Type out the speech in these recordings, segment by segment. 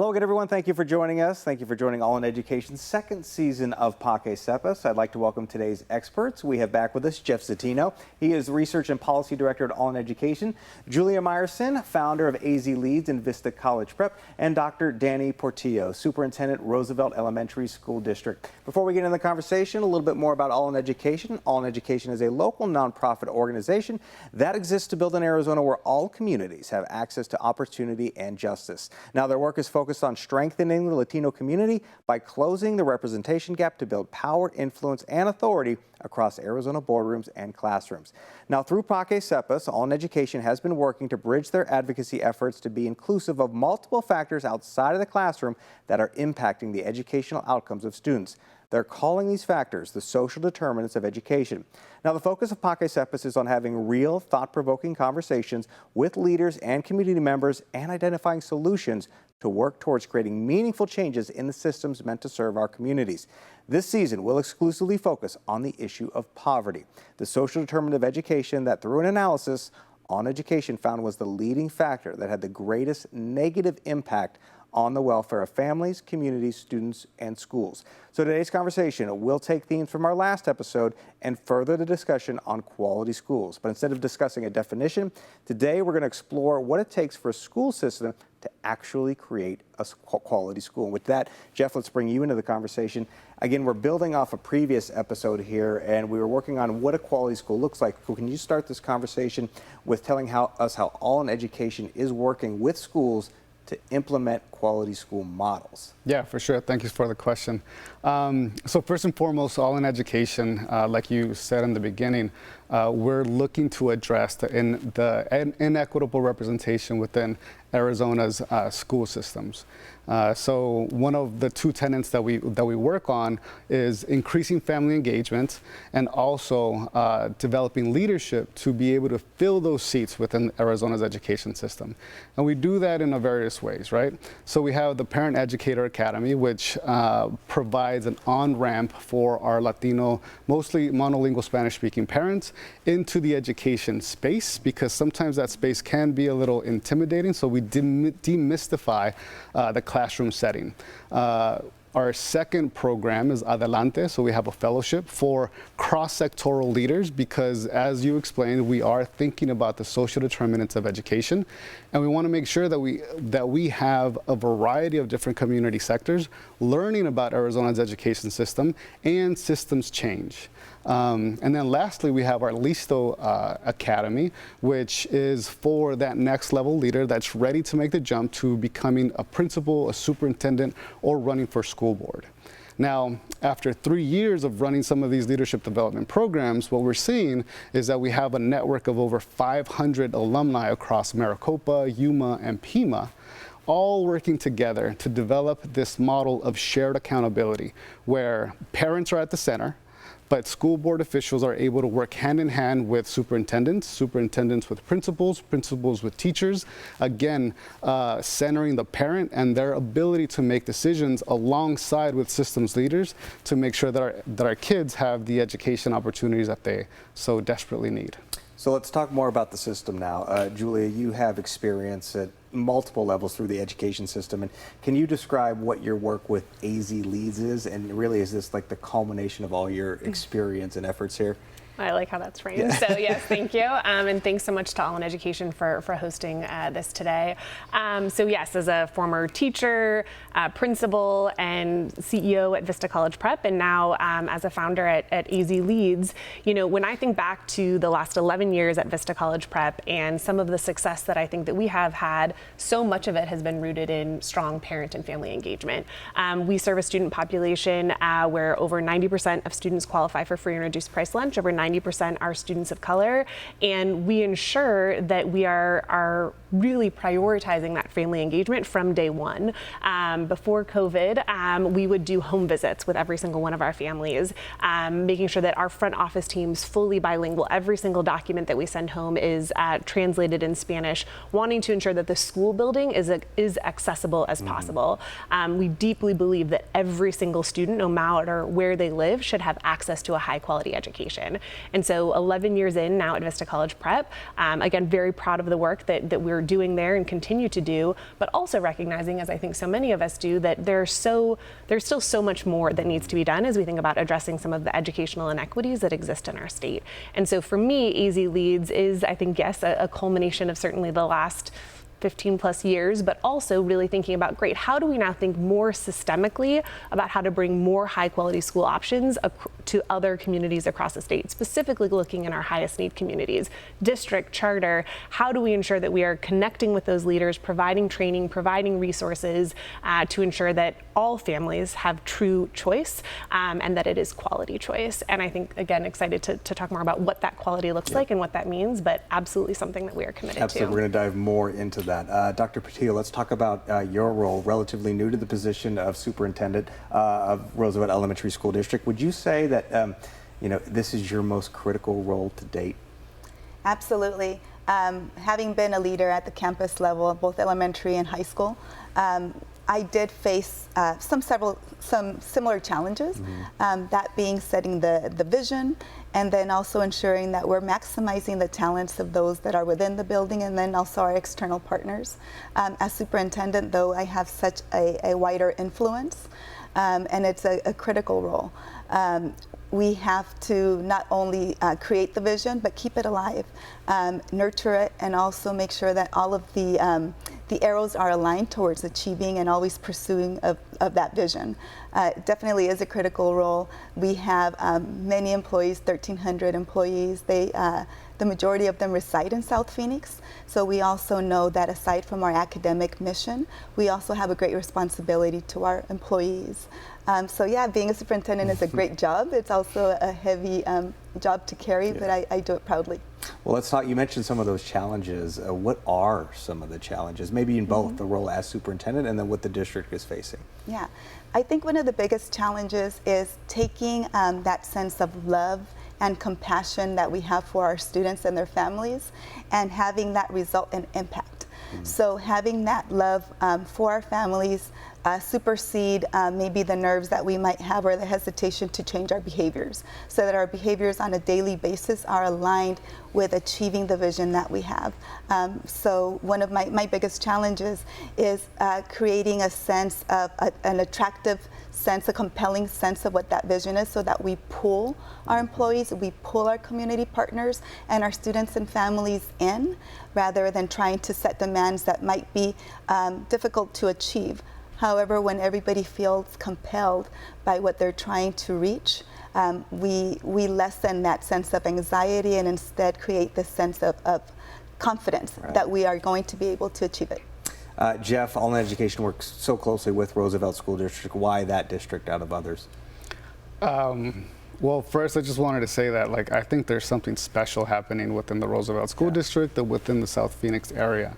Hello again, everyone. Thank you for joining us. Thank you for joining All in Education's second season of Paque Sepas. I'd like to welcome today's experts. We have back with us Jeff Zatino. He is Research and Policy Director at All in Education. Julia Meyerson, founder of AZ Leads in Vista College Prep. And Dr. Danny Portillo, Superintendent, Roosevelt Elementary School District. Before we get into the conversation, a little bit more about All in Education. All in Education is a local nonprofit organization that exists to build an Arizona where all communities have access to opportunity and justice. Now, their work is focused on strengthening the Latino community by closing the representation gap to build power, influence, and authority across Arizona boardrooms and classrooms. Now, through Paque Sepas, All in Education has been working to bridge their advocacy efforts to be inclusive of multiple factors outside of the classroom that are impacting the educational outcomes of students. They're calling these factors the social determinants of education. Now, the focus of Paque Sepas is on having real, thought-provoking conversations with leaders and community members and identifying solutions to work towards creating meaningful changes in the systems meant to serve our communities. This season will exclusively focus on the issue of poverty, the social determinant of education that, through an analysis, All in Education found was the leading factor that had the greatest negative impact on the welfare of families, communities, students, and schools. So today's conversation will take themes from our last episode and further the discussion on quality schools. But instead of discussing a definition, today we're going to explore what it takes for a school system to actually create a quality school. And with that, Jeff, let's bring you into the conversation. Again, we're building off a previous episode here, and we were working on what a quality school looks like. So can you start this conversation with telling us how All in Education is working with schools to implement quality school models? Yeah, for sure. Thank you for the question. So first and foremost, All in Education, like you said in the beginning, we're looking to address the inequitable representation within Arizona's school systems. So one of the two tenets that we work on is increasing family engagement and also developing leadership to be able to fill those seats within Arizona's education system. And we do that in various ways, right? So we have the Parent Educator Academy, which provides an on-ramp for our Latino, mostly monolingual Spanish-speaking parents into the education space, because sometimes that space can be a little intimidating. So we demystify the classroom setting. Our second program is Adelante, so we have a fellowship for cross-sectoral leaders because, as you explained, we are thinking about the social determinants of education, and we want to make sure that we have a variety of different community sectors learning about Arizona's education system and systems change. And then lastly, we have our Listo Academy, which is for that next level leader that's ready to make the jump to becoming a principal, a superintendent, or running for school board. Now, after 3 years of running some of these leadership development programs, what we're seeing is that we have a network of over 500 alumni across Maricopa, Yuma, and Pima, all working together to develop this model of shared accountability, where parents are at the center, but school board officials are able to work hand in hand with superintendents with principals with teachers, again, centering the parent and their ability to make decisions alongside with systems leaders to make sure that our kids have the education opportunities that they so desperately need. So let's talk more about the system now. Julia, you have experience at multiple levels through the education system. And can you describe what your work with AZ Leads is? And really, is this like the culmination of all your experience and efforts here? I like how that's framed. Yeah. So yes, thank you. And thanks so much to All in Education for hosting this today. So yes, as a former teacher, principal, and CEO at Vista College Prep, and now as a founder at AZ Leads, you know, when I think back to the last 11 years at Vista College Prep and some of the success that I think that we have had, so much of it has been rooted in strong parent and family engagement. We serve a student population where over 90% of students qualify for free and reduced price lunch, over 90% are students of color, and we ensure that we are really prioritizing that family engagement from day one. Before COVID, we would do home visits with every single one of our families, making sure that our front office team's fully bilingual. Every single document that we send home is translated in Spanish, wanting to ensure that the school building is accessible as possible. We deeply believe that every single student, no matter where they live, should have access to a high quality education. And so 11 years in now at Vista College Prep, again, very proud of the work that we're doing there and continue to do, but also recognizing, as I think so many of us do, that there's still so much more that needs to be done as we think about addressing some of the educational inequities that exist in our state. And so for me, AZ Leads is, I think, yes, a culmination of certainly the last 15 plus years, but also really thinking about, great, how do we now think more systemically about how to bring more high quality school options to other communities across the state, specifically looking in our highest need communities, district, charter. How do we ensure that we are connecting with those leaders, providing training, providing resources to ensure that all families have true choice and that it is quality choice. And I think, again, excited to talk more about what that quality looks like and what that means, but absolutely something that we are committed to. Absolutely, we're going to dive more into that. Dr. Portillo, let's talk about your role, relatively new to the position of superintendent of Roosevelt Elementary School District. Would you say that this is your most critical role to date? Absolutely. Having been a leader at the campus level, both elementary and high school, I did face some similar challenges. That being setting the vision, and then also ensuring that we're maximizing the talents of those that are within the building, and then also our external partners. As superintendent, though, I have such a wider influence, and it's a critical role. We have to not only create the vision, but keep it alive, nurture it, and also make sure that all of the arrows are aligned towards achieving and always pursuing of that vision. It definitely is a critical role. We have many employees, 1,300 employees. The majority of them reside in South Phoenix. So we also know that aside from our academic mission, we also have a great responsibility to our employees. So yeah, being a superintendent is a great job. It's also a heavy job to carry, but I do it proudly. Well, let's talk, you mentioned some of those challenges. What are some of the challenges, maybe in both the role as superintendent and then what the district is facing? Yeah, I think one of the biggest challenges is taking that sense of love and compassion that we have for our students and their families and having that result in impact. So having that love for our families supersede maybe the nerves that we might have or the hesitation to change our behaviors, so that our behaviors on a daily basis are aligned with achieving the vision that we have. So one of my biggest challenges is creating a sense of an attractive sense, a compelling sense of what that vision is, so that we pull our employees, we pull our community partners and our students and families in, rather than trying to set demands that might be difficult to achieve. However, when everybody feels compelled by what they're trying to reach, we lessen that sense of anxiety and instead create this sense of confidence that we are going to be able to achieve it. Jeff, All in Education works so closely with Roosevelt School District. Why that district out of others? Well, first, I just wanted to say that, I think there's something special happening within the Roosevelt School District and within the South Phoenix area.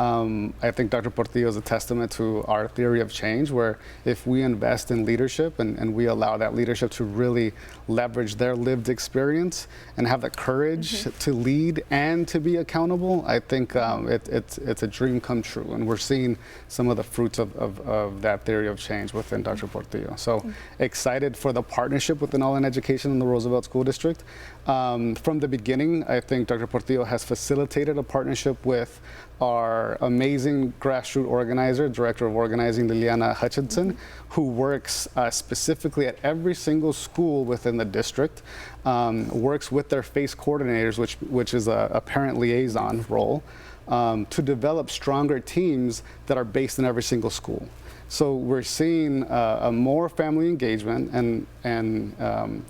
I think Dr. Portillo is a testament to our theory of change, where if we invest in leadership and we allow that leadership to really leverage their lived experience and have the courage to lead and to be accountable, I think it's a dream come true. And we're seeing some of the fruits of that theory of change within Dr. Portillo. So excited for the partnership within All in Education in the Roosevelt School District. From the beginning, I think Dr. Portillo has facilitated a partnership with our amazing grassroots organizer, director of organizing, Liliana Hutchinson, who works specifically at every single school within the district, works with their FACE coordinators, which is a parent liaison role, to develop stronger teams that are based in every single school. So we're seeing a more family engagement, and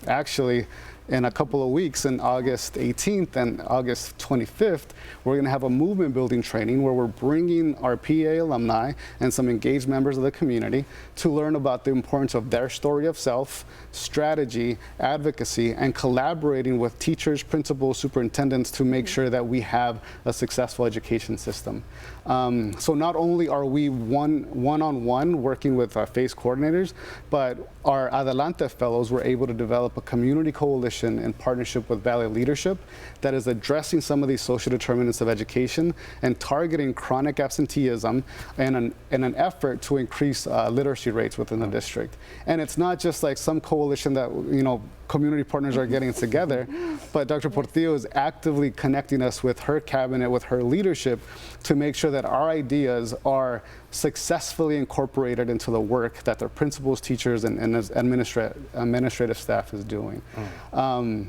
actually, in a couple of weeks, on August 18th and August 25th, we're going to have a movement building training where we're bringing our PA alumni and some engaged members of the community to learn about the importance of their story of self, strategy, advocacy, and collaborating with teachers, principals, superintendents to make sure that we have a successful education system. So not only are we one-on-one working with our FACE coordinators, but our Adelante fellows were able to develop a community coalition coalition in partnership with Valley Leadership that is addressing some of these social determinants of education and targeting chronic absenteeism in an effort to increase literacy rates within the district. And it's not just like some coalition that, you know, community partners are getting together, but Dr. Portillo is actively connecting us with her cabinet, with her leadership, to make sure that our ideas are successfully incorporated into the work that their principals, teachers, and administrative staff is doing.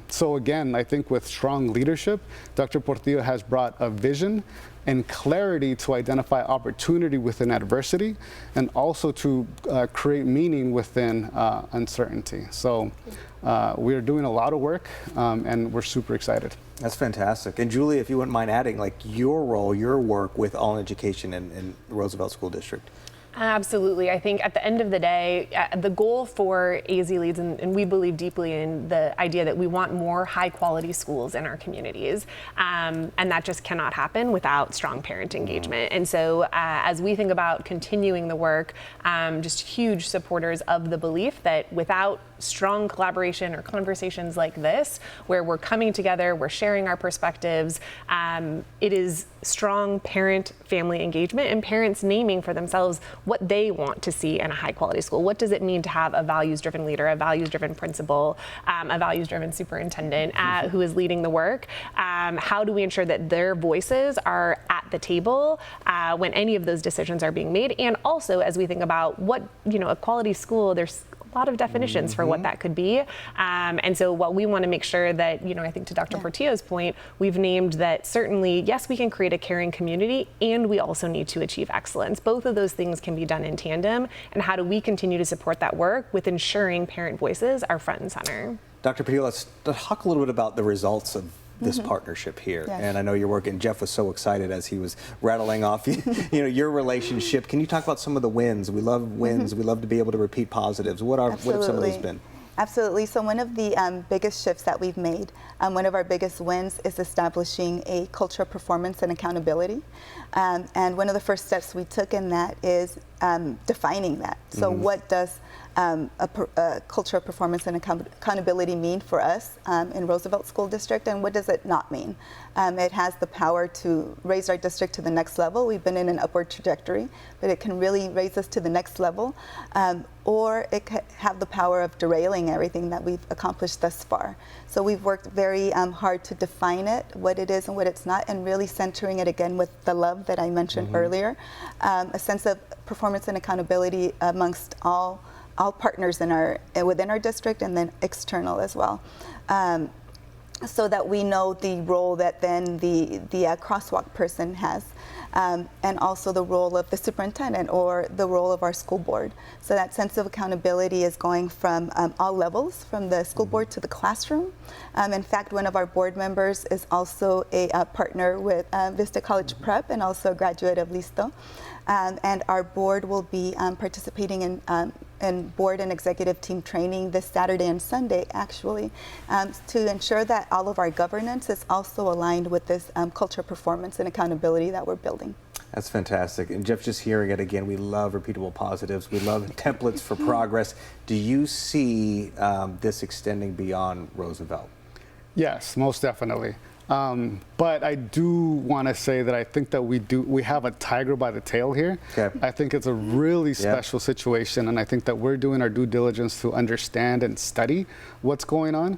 So again, I think with strong leadership, Dr. Portillo has brought a vision and clarity to identify opportunity within adversity, and also to create meaning within uncertainty. So we are doing a lot of work, and we're super excited. That's fantastic. And Julie, if you wouldn't mind adding, like, your role, your work with All in Education in the Roosevelt School District. Absolutely. I think at the end of the day, the goal for AZ Leads, and we believe deeply in the idea that we want more high quality schools in our communities. And that just cannot happen without strong parent engagement. And so as we think about continuing the work, just huge supporters of the belief that without strong collaboration or conversations like this, where we're coming together, we're sharing our perspectives, it is strong parent-family engagement and parents naming for themselves what they want to see in a high-quality school. What does it mean to have a values-driven leader, a values-driven principal, a values-driven superintendent who is leading the work? How do we ensure that their voices are at the table when any of those decisions are being made? And also, as we think about what, a quality school, there's a lot of definitions for what that could be. And so while we want to make sure that, I think to Dr. Portillo's point, we've named that certainly, yes, we can create a caring community, and we also need to achieve excellence. Both of those things can be done in tandem. And how do we continue to support that work with ensuring parent voices are front and center? Dr. Portillo, let's talk a little bit about the results of this partnership here. Yes. And I know you're working, Jeff was so excited as he was rattling off your relationship. Can you talk about some of the wins? We love wins. We love to be able to repeat positives. What have some of those been? Absolutely. So one of the biggest shifts that we've made, one of our biggest wins, is establishing a culture of performance and accountability. And one of the first steps we took in that is defining that. So what does a culture of performance and accountability mean for us in Roosevelt School District, and what does it not mean? It has the power to raise our district to the next level. We've been in an upward trajectory, but it can really raise us to the next level, or it could have the power of derailing everything that we've accomplished thus far. So we've worked very hard to define it, what it is and what it's not, and really centering it again with the love that I mentioned earlier, a sense of performance and accountability amongst all partners within our district, and then external as well, so that we know the role that then the crosswalk person has, and also the role of the superintendent or the role of our school board. So that sense of accountability is going from all levels, from the school board to the classroom. In fact, one of our board members is also a partner with Vista College Prep and also a graduate of Listo. And our board will be participating in board and executive team training this Saturday and Sunday, actually, to ensure that all of our governance is also aligned with this culture of performance and accountability that we're building. That's fantastic. And Jeff, just hearing it again, we love repeatable positives. We love templates for progress. Do you see this extending beyond Roosevelt? Yes, most definitely. But I do want to say that I think that we have a tiger by the tail here. Okay. I think it's a really special situation, and I think that we're doing our due diligence to understand and study what's going on.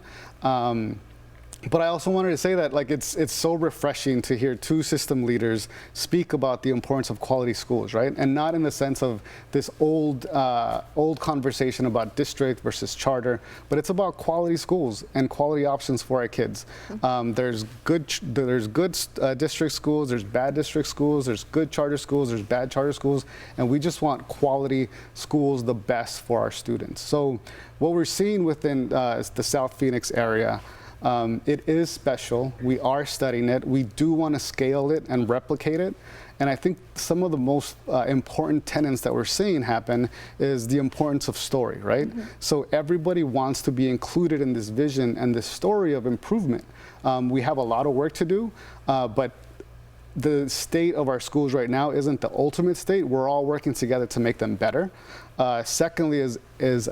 But I also wanted to say that, like, it's so refreshing to hear two system leaders speak about the importance of quality schools, right? And not in the sense of this old conversation about district versus charter, but it's about quality schools and quality options for our kids. There's good district schools, there's bad district schools, there's good charter schools, there's bad charter schools, and we just want quality schools, the best for our students. So what we're seeing within the South Phoenix area, it is special. We are studying it. We do want to scale it and replicate it. And I think some of the most important tenets that we're seeing happen is the importance of story, right? So everybody wants to be included in this vision and this story of improvement. We have a lot of work to do, but the state of our schools right now isn't the ultimate state. We're all working together to make them better. Secondly is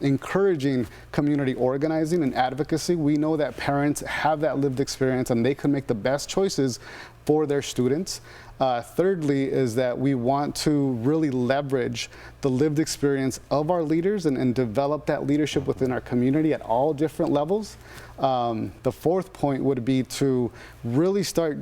encouraging community organizing and advocacy. We know that parents have that lived experience and they can make the best choices for their students. Thirdly is that we want to really leverage the lived experience of our leaders and develop that leadership within our community at all different levels. The fourth point would be to really start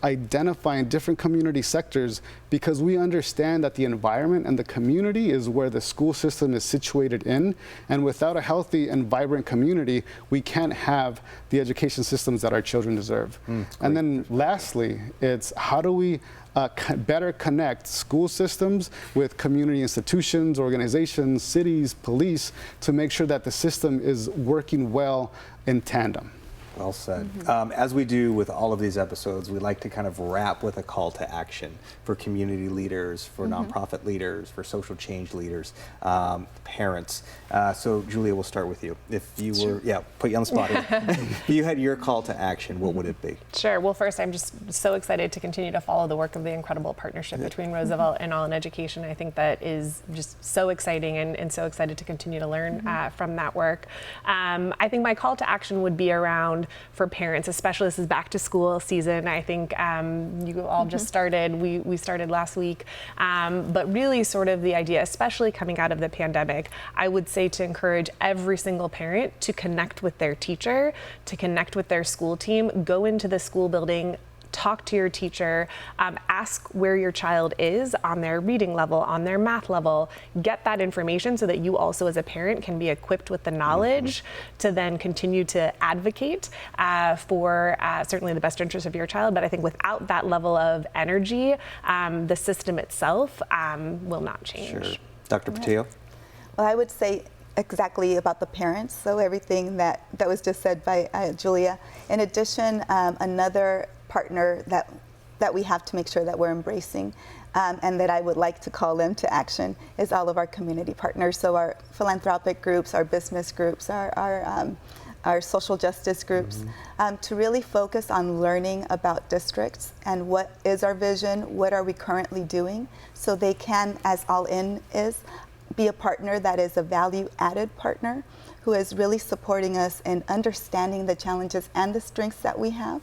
identifying different community sectors, because we understand that the environment and the community is where the school system is situated in, and without a healthy and vibrant community, we can't have the education systems that our children deserve. And then lastly, it's how do we better connect school systems with community institutions, organizations, cities, police, to make sure that the system is working well in tandem. Well said. As we do with all of these episodes, we like to kind of wrap with a call to action for community leaders, for nonprofit leaders, for social change leaders, parents. So Julia, we'll start with you. If you were, put you on the spot here. If you had your call to action, what would it be? Sure. Well, first, I'm just so excited to continue to follow the work of the incredible partnership between Roosevelt and All in Education. I think that is just so exciting, and so excited to continue to learn from that work. I think my call to action would be around for parents, especially this is back to school season. I think you all just started, we started last week, but really sort of the idea, especially coming out of the pandemic, I would say to encourage every single parent to connect with their teacher, to connect with their school team, go into the school building, talk to your teacher, ask where your child is on their reading level, on their math level, get that information so that you also as a parent can be equipped with the knowledge to then continue to advocate for certainly the best interest of your child. But I think without that level of energy, the system itself will not change. Sure. Dr. Patillo? Well, I would say exactly about the parents, so everything that was just said by Julia. In addition, another partner that we have to make sure that we're embracing and that I would like to call them to action is all of our community partners. So our philanthropic groups, our business groups, our social justice groups, to really focus on learning about districts and what is our vision, what are we currently doing, so they can, as All In is, be a partner that is a value-added partner who is really supporting us in understanding the challenges and the strengths that we have,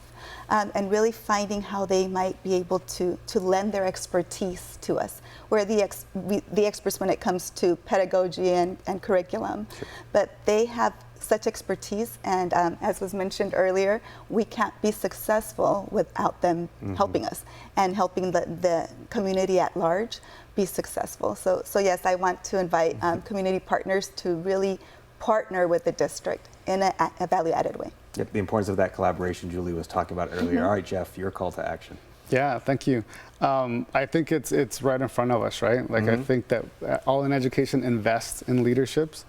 and really finding how they might be able to lend their expertise to us. We're the experts when it comes to pedagogy and curriculum, but they have such expertise, and as was mentioned earlier, we can't be successful without them helping us and helping the community at large be successful. So yes, I want to invite community partners to really partner with the district in a value-added way. Yep, the importance of that collaboration Julie was talking about earlier. All right, Jeff, your call to action. Yeah, thank you. I think it's right in front of us, right? Like I think that All in Education invests in leaderships,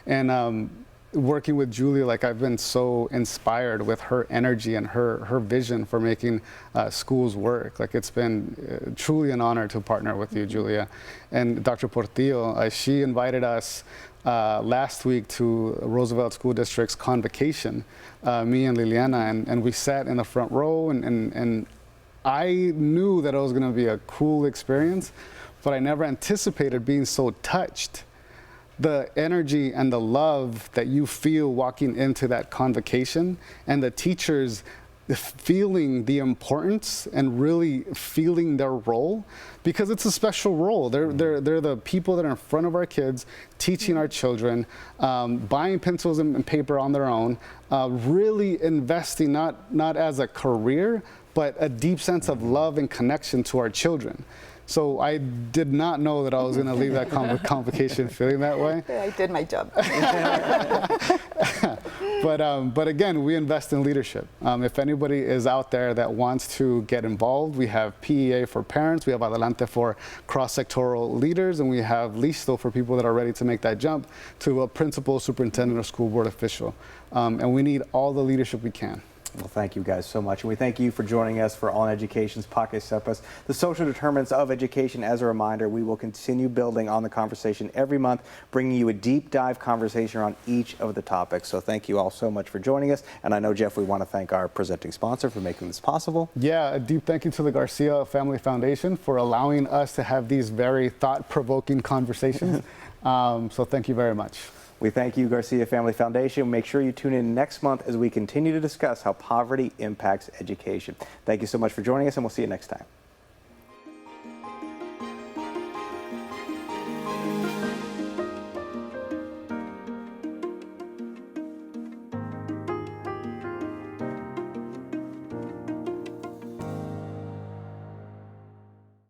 and working with Julia, like I've been so inspired with her energy and her vision for making schools work. Like it's been truly an honor to partner with you, Julia. And Dr. Portillo, she invited us last week to Roosevelt School District's convocation, me and Liliana, and we sat in the front row, and I knew that it was gonna be a cool experience, but I never anticipated being so touched. The energy and the love that you feel walking into that convocation, and the teachers feeling the importance and really feeling their role, because it's a special role. They're the people that are in front of our kids, teaching our children, buying pencils and paper on their own, really investing not as a career, but a deep sense of love and connection to our children. So I did not know that I was going to leave that convocation feeling that way. I did my job. But again, we invest in leadership. If anybody is out there that wants to get involved, we have PEA for parents, we have Adelante for cross-sectoral leaders, and we have Listo for people that are ready to make that jump to a principal, superintendent, or school board official. And we need all the leadership we can. Well, thank you guys so much. And we thank you for joining us for All in Education's Pocket Sepas, the social determinants of education. As a reminder, we will continue building on the conversation every month, bringing you a deep dive conversation on each of the topics. So thank you all so much for joining us. And I know, Jeff, we want to thank our presenting sponsor for making this possible. Yeah, a deep thank you to the Garcia Family Foundation for allowing us to have these very thought-provoking conversations. So thank you very much. We thank you, Garcia Family Foundation. Make sure you tune in next month as we continue to discuss how poverty impacts education. Thank you so much for joining us, and we'll see you next time.